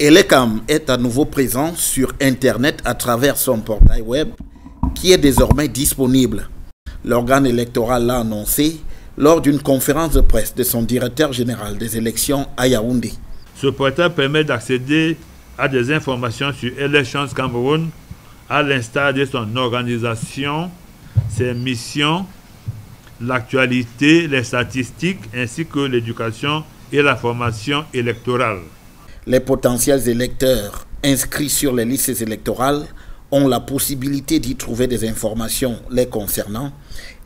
Elecam est à nouveau présent sur Internet à travers son portail web qui est désormais disponible. L'organe électoral l'a annoncé lors d'une conférence de presse de son directeur général des élections à Yaoundé. Ce portail permet d'accéder à des informations sur Elections Cameroun, à l'instar de son organisation, ses missions, l'actualité, les statistiques ainsi que l'éducation et la formation électorale. Les potentiels électeurs inscrits sur les listes électorales ont la possibilité d'y trouver des informations les concernant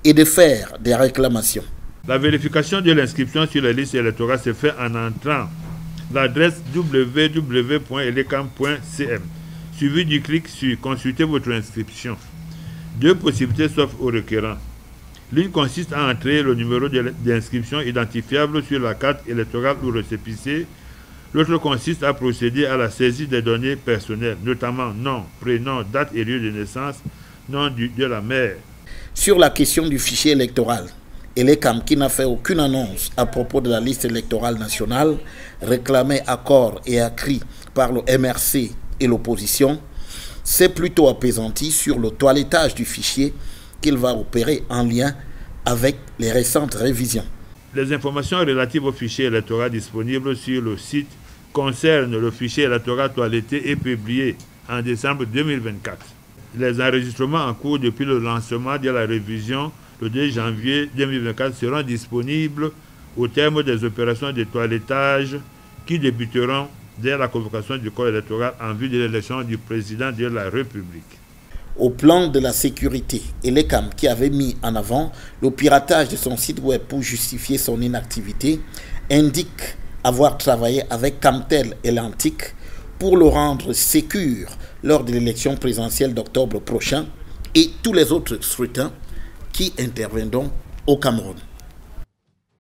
et de faire des réclamations. La vérification de l'inscription sur les listes électorales se fait en entrant l'adresse www.elecam.cm, suivi du clic sur « Consulter votre inscription ». Deux possibilités s'offrent aux requérants. L'une consiste à entrer le numéro d'inscription identifiable sur la carte électorale ou récépissé. L'autre consiste à procéder à la saisie des données personnelles, notamment nom, prénom, date et lieu de naissance, nom de la mère. Sur la question du fichier électoral, Elecam, qui n'a fait aucune annonce à propos de la liste électorale nationale, réclamée à corps et à cri par le MRC et l'opposition, s'est plutôt apaisanti sur le toilettage du fichier qu'il va opérer en lien avec les récentes révisions. Les informations relatives au fichier électoral disponibles sur le site concernent le fichier électoral toiletté et publié en décembre 2024. Les enregistrements en cours depuis le lancement de la révision le 2 janvier 2024 seront disponibles au terme des opérations de toilettage qui débuteront dès la convocation du corps électoral en vue de l'élection du président de la République. Au plan de la sécurité, Elecam, qui avait mis en avant le piratage de son site web pour justifier son inactivité, indique avoir travaillé avec Camtel et Lantic pour le rendre sécure lors de l'élection présidentielle d'octobre prochain et tous les autres scrutins qui interviendront au Cameroun.